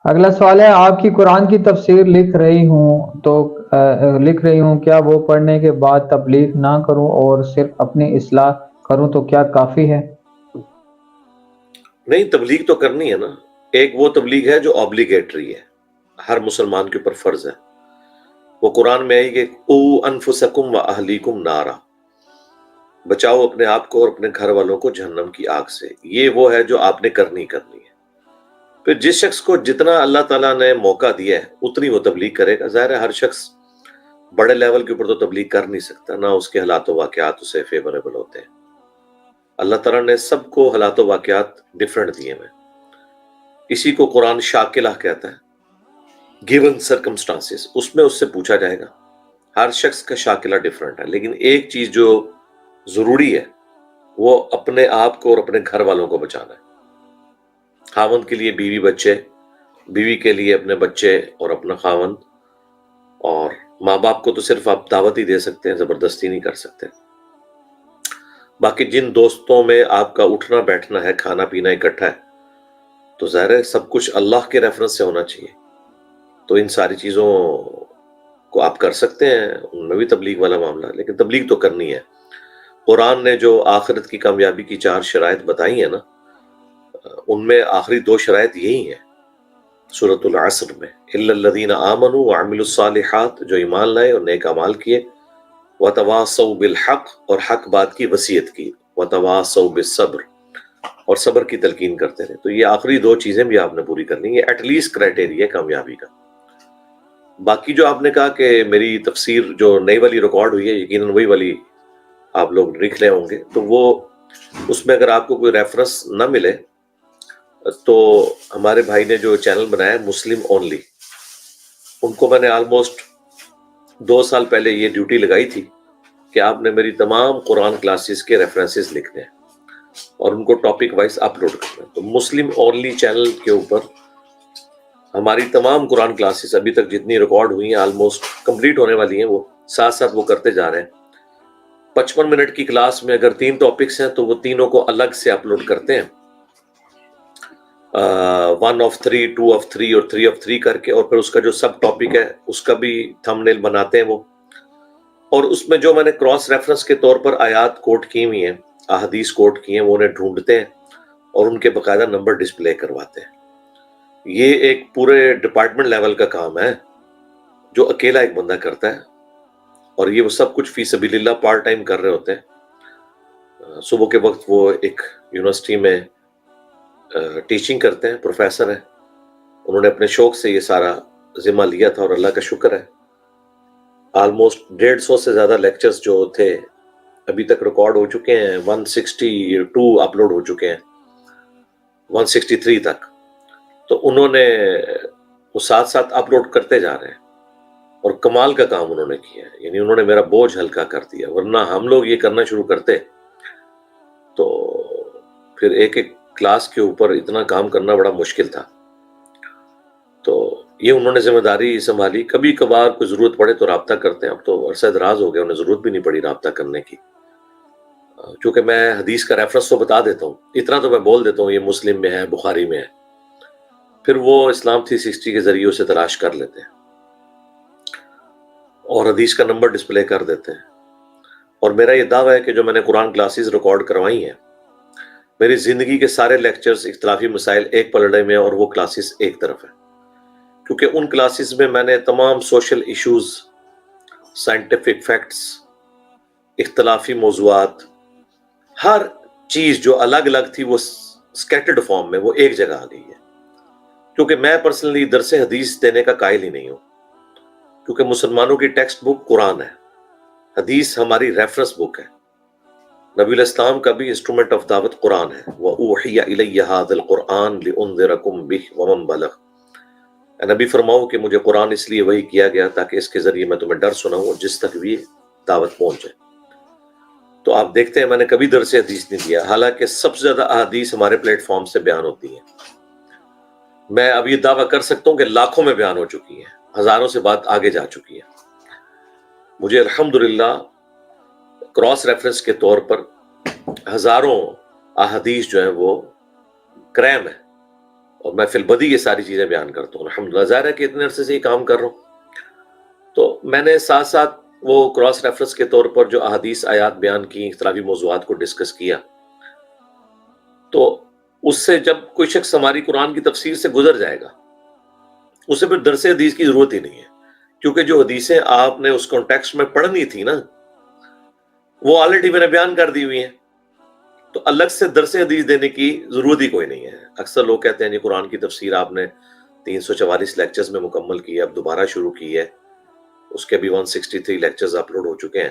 اگلا سوال ہے، آپ کی قرآن کی تفسیر لکھ رہی ہوں، کیا وہ پڑھنے کے بعد تبلیغ نہ کروں اور صرف اپنی اصلاح کروں تو کیا کافی ہے؟ نہیں، تبلیغ تو کرنی ہے نا۔ ایک وہ تبلیغ ہے جو آبلیگیٹری ہے، ہر مسلمان کے اوپر فرض ہے۔ وہ قرآن میں ہے کہ او انفسکم و اہلیکم نارا، بچاؤ اپنے آپ کو اور اپنے گھر والوں کو جہنم کی آگ سے۔ یہ وہ ہے جو آپ نے کرنی ہے۔ پھر جس شخص کو جتنا اللہ تعالیٰ نے موقع دیا ہے اتنی وہ تبلیغ کرے گا۔ ظاہر ہے ہر شخص بڑے لیول کے اوپر تو تبلیغ کر نہیں سکتا، نہ اس کے حالات و واقعات اسے فیوریبل ہوتے ہیں۔ اللہ تعالیٰ نے سب کو حالات و واقعات ڈیفرنٹ دیے ہیں۔ اسی کو قرآن شاکلہ کہتا ہے، گیون سرکمسٹانسز، اس میں اس سے پوچھا جائے گا۔ ہر شخص کا شاکلہ ڈیفرنٹ ہے، لیکن ایک چیز جو ضروری ہے وہ اپنے آپ کو اور اپنے گھر والوں کو بچانا ہے۔ خاوند کے لیے بیوی بچے، بیوی کے لیے اپنے بچے اور اپنا خاوند، اور ماں باپ کو تو صرف آپ دعوت ہی دے سکتے ہیں، زبردستی نہیں کر سکتے۔ باقی جن دوستوں میں آپ کا اٹھنا بیٹھنا ہے، کھانا پینا اکٹھا ہے، تو ظاہر ہے سب کچھ اللہ کے ریفرنس سے ہونا چاہیے۔ تو ان ساری چیزوں کو آپ کر سکتے ہیں، ان میں بھی تبلیغ والا معاملہ ہے، لیکن تبلیغ تو کرنی ہے۔ قرآن نے جو آخرت کی کامیابی کی 4 شرائط بتائی ہیں نا، ان میں آخری 2 شرائط یہی ہیں سورۃ العصر میں، الا الذین آمنوا وعملوا الصالحات، جو ایمان لائے اور نیک اعمال کیے، وتواصوا بالحق، اور حق بات کی وصیت کی، وتواصوا بالصبر، اور صبر کی تلقین کرتے رہے۔ تو یہ آخری 2 چیزیں بھی آپ نے پوری کرنی، یہ ایٹ لیسٹ کرائٹیریا ہے کامیابی کا۔ باقی جو آپ نے کہا کہ میری تفسیر جو نئی والی ریکارڈ ہوئی ہے، یقیناً وہی والی آپ لوگ لکھ لے ہوں گے، تو وہ اس میں اگر آپ کو کوئی ریفرنس نہ ملے تو ہمارے بھائی نے جو چینل بنایا ہے مسلم اونلی، ان کو میں نے آلموسٹ 2 سال پہلے یہ ڈیوٹی لگائی تھی کہ آپ نے میری تمام قرآن کلاسز کے ریفرنسز لکھنے ہیں اور ان کو ٹاپک وائز اپلوڈ کرنا ہے۔ تو مسلم اونلی چینل کے اوپر ہماری تمام قرآن کلاسز ابھی تک جتنی ریکارڈ ہوئی ہیں آلموسٹ کمپلیٹ ہونے والی ہیں، وہ ساتھ ساتھ وہ کرتے جا رہے ہیں۔ 55 منٹ کی کلاس میں اگر 3 ٹاپکس ہیں تو وہ تینوں کو الگ سے اپلوڈ کرتے ہیں، 1 of 3، 2 of 3 اور 3 of 3 کر کے، اور پھر اس کا جو سب ٹاپک ہے اس کا بھی تھم نیل بناتے ہیں وہ، اور اس میں جو میں نے کراس ریفرنس کے طور پر آیات کوٹ کی ہوئی ہیں، احادیث کوٹ کی ہیں، وہ انہیں ڈھونڈتے ہیں اور ان کے باقاعدہ نمبر ڈسپلے کرواتے ہیں۔ یہ ایک پورے ڈپارٹمنٹ لیول کا کام ہے جو اکیلا ایک بندہ کرتا ہے، اور یہ وہ سب کچھ فی سبیل اللہ پارٹ ٹائم کر رہے ہوتے ہیں۔ صبح کے وقت وہ ایک یونیورسٹی میں ٹیچنگ کرتے ہیں، پروفیسر ہیں، انہوں نے اپنے شوق سے یہ سارا ذمہ لیا تھا، اور اللہ کا شکر ہے آلموسٹ 150 سے زیادہ لیکچرز جو تھے ابھی تک ریکارڈ ہو چکے ہیں، 162 اپلوڈ ہو چکے ہیں، 163 تک۔ تو انہوں نے وہ ساتھ ساتھ اپلوڈ کرتے جا رہے ہیں، اور کمال کا کام انہوں نے کیا ہے، یعنی انہوں نے میرا بوجھ ہلکا کر دیا، ورنہ ہم لوگ یہ کرنا شروع کرتے تو پھر ایک ایک کلاس کے اوپر اتنا کام کرنا بڑا مشکل تھا۔ تو یہ انہوں نے ذمہ داری سنبھالی۔ کبھی کبھار کوئی ضرورت پڑے تو رابطہ کرتے ہیں، اب تو عرصہ دراز ہو گیا، انہیں ضرورت بھی نہیں پڑی رابطہ کرنے کی، کیونکہ میں حدیث کا ریفرنس تو بتا دیتا ہوں، اتنا تو میں بول دیتا ہوں یہ مسلم میں ہے، بخاری میں ہے، پھر وہ اسلام 360 کے ذریعے سے تلاش کر لیتے ہیں اور حدیث کا نمبر ڈسپلے کر دیتے ہیں۔ اور میرا یہ دعویٰ ہے کہ جو میں نے قرآن کلاسز ریکارڈ کروائی ہیں، میری زندگی کے سارے لیکچرز اختلافی مسائل ایک پلڑے میں، اور وہ کلاسز ایک طرف ہے، کیونکہ ان کلاسز میں میں نے تمام سوشل ایشوز، سائنٹیفک فیکٹس، اختلافی موضوعات، ہر چیز جو الگ الگ تھی وہ سکیٹرڈ فارم میں وہ ایک جگہ آ گئی ہے۔ کیونکہ میں پرسنلی درس حدیث دینے کا قائل ہی نہیں ہوں، کیونکہ مسلمانوں کی ٹیکسٹ بک قرآن ہے، حدیث ہماری ریفرنس بک ہے۔ نبی الاسلام کا بھی انسٹرومنٹ آف دعوت قرآن ہے، وَأُوحِيَ إِلَيَّ هَذَا الْقُرْآنُ لِأُنذِرَكُم بِهِ وَمَن بَلَغَ۔ اے نبی فرماؤ کہ مجھے قرآن اس لیے وحی کیا گیا تاکہ اس کے ذریعے میں تمہیں ڈر سناؤں اور جس تک بھی دعوت پہنچے۔ تو آپ دیکھتے ہیں میں نے کبھی درس حدیث نہیں دیا، حالانکہ سب سے زیادہ احادیث ہمارے پلیٹ فارم سے بیان ہوتی ہیں۔ میں اب یہ دعویٰ کر سکتا ہوں کہ لاکھوں میں بیان ہو چکی ہیں، ہزاروں سے بات آگے جا چکی ہے۔ مجھے الحمدللہ کراس ریفرنس کے طور پر ہزاروں احادیث جو ہیں وہ کریم ہے، اور میں فی البدی یہ ساری چیزیں بیان کرتا ہوں الحمدللہ. ظاہر ہے کہ اتنے عرصے سے یہ کام کر رہا ہوں. تو میں نے ساتھ ساتھ وہ کراس ریفرنس کے طور پر جو احادیث آیات بیان کی، اختلافی موضوعات کو ڈسکس کیا. تو اس سے جب کوئی شخص ہماری قرآن کی تفسیر سے گزر جائے گا، اسے پھر درس حدیث کی ضرورت ہی نہیں ہے، کیونکہ جو حدیثیں آپ نے اس کانٹیکسٹ میں پڑھنی تھی نا، وہ آلریڈی میں نے بیان کر دی ہوئی ہیں. تو الگ سے درس حدیث دینے کی ضرورت ہی کوئی نہیں ہے. اکثر لوگ کہتے ہیں جی قرآن کی تفسیر آپ نے 344 لیکچرز میں مکمل کی ہے، اب دوبارہ شروع کی ہے. اس کے بھی 163 لیکچرز اپلوڈ ہو چکے ہیں.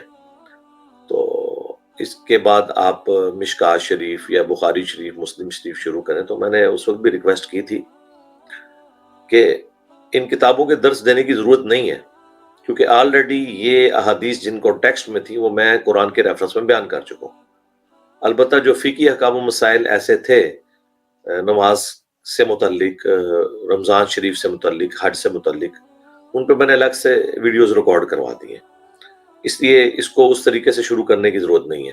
تو اس کے بعد آپ مشکات شریف یا بخاری شریف، مسلم شریف شروع کریں. تو میں نے اس وقت بھی ریکویسٹ کی تھی کہ ان کتابوں کے درس دینے کی ضرورت نہیں ہے، کیونکہ آلریڈی یہ احادیث جن کانٹیکسٹ میں تھی وہ میں قرآن کے ریفرنس میں بیان کر چکا ہوں. البتہ جو فقہی احکام و مسائل ایسے تھے نماز سے متعلق، رمضان شریف سے متعلق، حج سے متعلق، ان پہ میں نے الگ سے ویڈیوز ریکارڈ کروا دی ہیں. اس لیے اس کو اس طریقے سے شروع کرنے کی ضرورت نہیں ہے.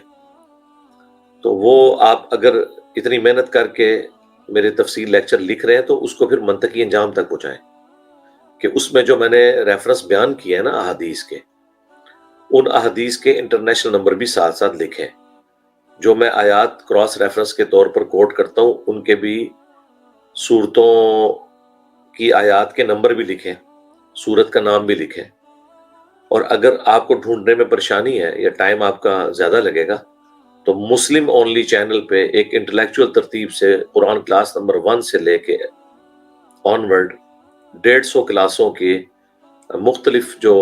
تو وہ آپ اگر اتنی محنت کر کے میرے تفصیل لیکچر لکھ رہے ہیں تو اس کو پھر منطقی انجام تک پہنچائیں کہ اس میں جو میں نے ریفرنس بیان کیا ہے نا احادیث کے، ان احادیث کے انٹرنیشنل نمبر بھی ساتھ ساتھ لکھیں. جو میں آیات کراس ریفرنس کے طور پر کوٹ کرتا ہوں ان کے بھی سورتوں کی آیات کے نمبر بھی لکھیں، سورت کا نام بھی لکھیں. اور اگر آپ کو ڈھونڈنے میں پریشانی ہے یا ٹائم آپ کا زیادہ لگے گا تو مسلم اونلی چینل پہ ایک انٹلیکچوئل ترتیب سے قرآن کلاس نمبر 1 سے لے کے آن ورڈ 150 کلاسوں کی مختلف جو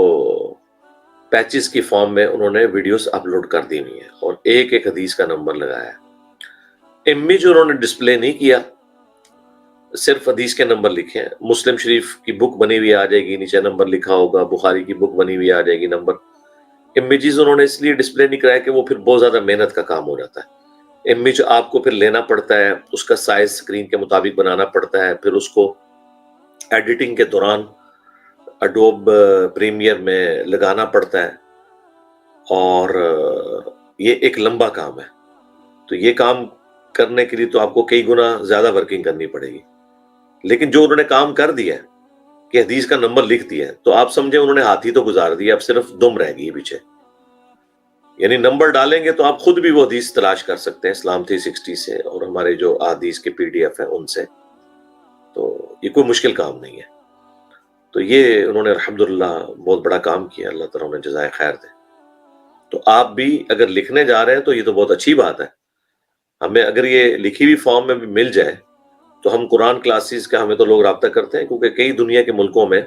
پیچز کی فارم میں انہوں نے ویڈیوز اپلوڈ کر دی ہوئی ہیں اور ایک ایک حدیث کا نمبر لگایا ہے. امیج انہوں نے ڈسپلے نہیں کیا، صرف حدیث کے نمبر لکھے ہیں. مسلم شریف کی بک بنی ہوئی آ جائے گی، نیچے نمبر لکھا ہوگا. بخاری کی بک بنی ہوئی آ جائے گی، نمبر. امیجز انہوں نے اس لیے ڈسپلے نہیں کرایا کہ وہ پھر بہت زیادہ محنت کا کام ہو جاتا ہے. امیج آپ کو پھر لینا پڑتا ہے، اس کا سائز اسکرین کے مطابق بنانا پڑتا ہے، پھر اس کو ایڈیٹنگ کے دوران اڈوب پریمیئر میں لگانا پڑتا ہے، اور یہ ایک لمبا کام ہے. تو یہ کام کرنے کے لیے تو آپ کو کئی گنا زیادہ ورکنگ کرنی پڑے گی. لیکن جو انہوں نے کام کر دیا ہے کہ حدیث کا نمبر لکھ دیا ہے، تو آپ سمجھیں انہوں نے ہاتھی تو گزار دیا، اب صرف دم رہ گئی پیچھے. یعنی نمبر ڈالیں گے تو آپ خود بھی وہ حدیث تلاش کر سکتے ہیں اسلام 360 سے اور ہمارے جو احادیث کے PDF ہیں ان سے. تو یہ کوئی مشکل کام نہیں ہے. تو یہ انہوں نے الحمدللہ بہت بڑا کام کیا، اللہ تعالیٰ انہیں جزائے خیر دے. تو آپ بھی اگر لکھنے جا رہے ہیں تو یہ تو بہت اچھی بات ہے. ہمیں اگر یہ لکھی ہوئی فارم میں بھی مل جائے تو ہم قرآن کلاسز کا، ہمیں تو لوگ رابطہ کرتے ہیں کیونکہ کئی دنیا کے ملکوں میں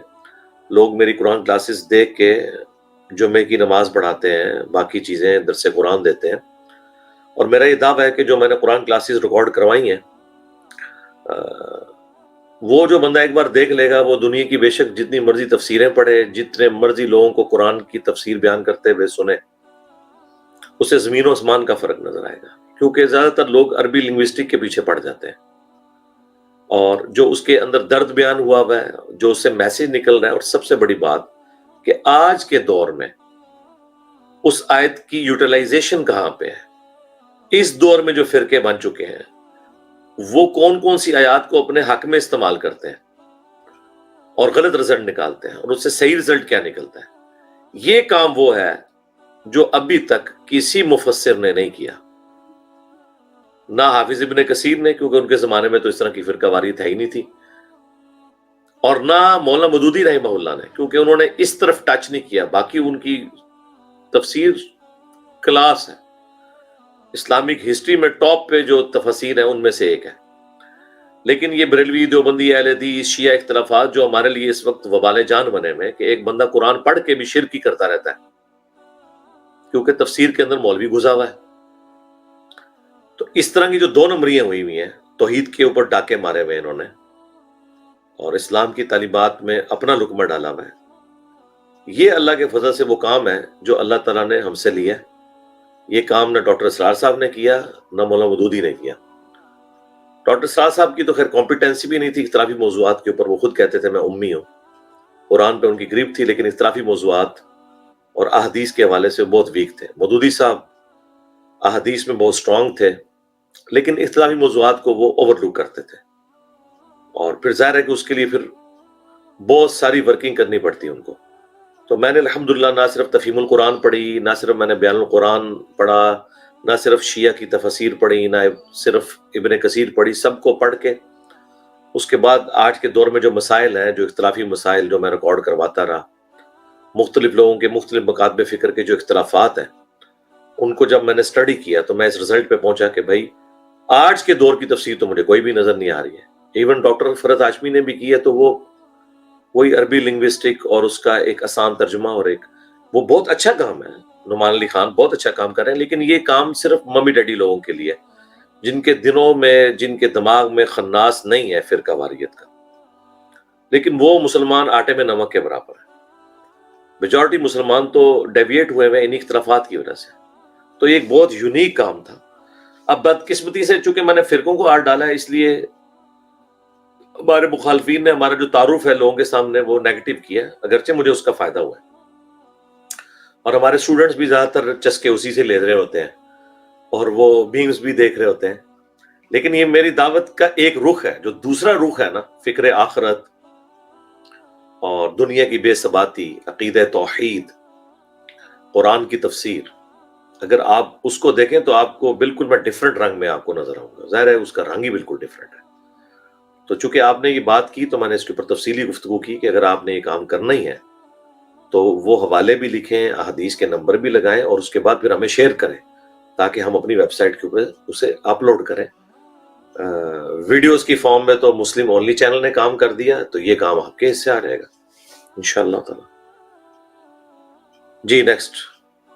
لوگ میری قرآن کلاسز دیکھ کے جمعے کی نماز پڑھاتے ہیں، باقی چیزیں درس قرآن دیتے ہیں. اور میرا یہ دعویٰ ہے کہ جو میں نے قرآن کلاسز ریکارڈ کروائی ہیں، وہ جو بندہ ایک بار دیکھ لے گا، وہ دنیا کی بے شک جتنی مرضی تفسیریں پڑھے، جتنے مرضی لوگوں کو قرآن کی تفسیر بیان کرتے ہوئے سنے، اسے زمین و آسمان کا فرق نظر آئے گا. کیونکہ زیادہ تر لوگ عربی لنگوسٹک کے پیچھے پڑ جاتے ہیں، اور جو اس کے اندر درد بیان ہوا ہے، جو اس سے میسج نکل رہا ہے. اور سب سے بڑی بات کہ آج کے دور میں اس آیت کی یوٹیلائزیشن کہاں پہ ہے. اس دور میں جو فرقے بن چکے ہیں وہ کون کون سی آیات کو اپنے حق میں استعمال کرتے ہیں اور غلط رزلٹ نکالتے ہیں، اور اس سے صحیح رزلٹ کیا نکلتا ہے. یہ کام وہ ہے جو ابھی تک کسی مفسر نے نہیں کیا، نہ حافظ ابن کثیر نے، کیونکہ ان کے زمانے میں تو اس طرح کی فرقہ واریت ہے ہی نہیں تھی، اور نہ مولانا مودودی رحمہ اللہ نے، کیونکہ انہوں نے اس طرف ٹچ نہیں کیا. باقی ان کی تفسیر کلاس ہے، اسلامک ہسٹری میں ٹاپ پہ جو تفسیر ہیں ان میں سے ایک ہے. لیکن یہ بریلوی، دیوبندی، اہل حدیث، شیعہ اختلافات جو ہمارے لیے اس وقت وبال جان بنے میں، کہ ایک بندہ قرآن پڑھ کے بھی شرک ہی کرتا رہتا ہے کیونکہ تفسیر کے اندر مولوی گھسا ہوا ہے. تو اس طرح کی جو 2 نمبریاں ہوئی ہوئی ہیں، توحید کے اوپر ڈاکے مارے ہوئے انہوں نے، اور اسلام کی تعلیمات میں اپنا لقمہ ڈالا ہوا ہے. یہ اللہ کے فضل سے وہ کام ہے جو اللہ تعالیٰ نے ہم سے لیا. یہ کام نہ ڈاکٹر اسرار صاحب نے کیا، نہ مولانا مودودی نے کیا. ڈاکٹر اسرار صاحب کی تو خیر کمپیٹنسی بھی نہیں تھی اختلافی موضوعات کے اوپر. وہ خود کہتے تھے میں امی ہوں، قرآن پہ ان کی گریپ تھی، لیکن اختلافی موضوعات اور احادیث کے حوالے سے بہت ویک تھے. مودودی صاحب احادیث میں بہت سٹرونگ تھے، لیکن اختلافی موضوعات کو وہ اوور لک کرتے تھے. اور پھر ظاہر ہے کہ اس کے لیے پھر بہت ساری ورکنگ کرنی پڑتی ہے ان کو. تو میں نے الحمدللہ نہ صرف تفہیم القرآن پڑھی، نہ صرف میں نے بیان القرآن پڑھا، نہ صرف شیعہ کی تفاسیر پڑھی، نہ صرف ابن کثیر پڑھی، سب کو پڑھ کے اس کے بعد آج کے دور میں جو مسائل ہیں، جو اختلافی مسائل جو میں ریکارڈ کرواتا رہا، مختلف لوگوں کے مختلف مکاتب فکر کے جو اختلافات ہیں، ان کو جب میں نے اسٹڈی کیا تو میں اس رزلٹ پہ پہنچا کہ بھائی آج کے دور کی تفسیر تو مجھے کوئی بھی نظر نہیں آ رہی ہے. ایون ڈاکٹر فرحت ہاشمی نے بھی کی ہے تو وہ وہی عربی لنگوسٹک اور اس کا ایک آسان ترجمہ، اور ایک وہ بہت اچھا کام ہے. نعمان علی خان بہت اچھا کام کر رہے ہیں، لیکن یہ کام صرف ممی ڈیڈی لوگوں کے لیے، جن کے دنوں میں، جن کے دماغ میں خناس نہیں ہے فرقہ واریت کا. لیکن وہ مسلمان آٹے میں نمک کے برابر ہے. میجورٹی مسلمان تو ڈیویٹ ہوئے ہوئے انہی اختلافات کی وجہ سے. تو یہ ایک بہت یونیک کام تھا. اب بدقسمتی سے چونکہ میں نے فرقوں کو ہاتھ ڈالا ہے، اس لیے ہمارے مخالفین نے ہمارا جو تعارف ہے لوگوں کے سامنے وہ نیگیٹو کیا ہے، اگرچہ مجھے اس کا فائدہ ہوا ہے. اور ہمارے اسٹوڈنٹس بھی زیادہ تر چسکے اسی سے لے رہے ہوتے ہیں اور وہ میمز بھی دیکھ رہے ہوتے ہیں. لیکن یہ میری دعوت کا ایک رخ ہے. جو دوسرا رخ ہے نا، فکر آخرت اور دنیا کی بے ثباتی، عقیدہ توحید، قرآن کی تفسیر، اگر آپ اس کو دیکھیں تو آپ کو بالکل میں ڈیفرنٹ رنگ میں آپ کو نظر آؤں گا. ظاہر ہے اس کا رنگ ہی بالکل ڈیفرنٹ ہے. تو چونکہ آپ نے یہ بات کی تو میں نے اس کے اوپر تفصیلی گفتگو کی کہ اگر آپ نے یہ کام کرنا ہی ہے تو وہ حوالے بھی لکھیں، احادیث کے نمبر بھی لگائیں، اور اس کے بعد پھر ہمیں شیئر کریں تاکہ ہم اپنی ویب سائٹ کے اوپر اسے اپلوڈ کریں. ویڈیوز کی فارم میں تو مسلم اونلی چینل نے کام کر دیا، تو یہ کام آپ کے حصے آ جائے گا انشاءاللہ تعالی. جی نیکسٹ.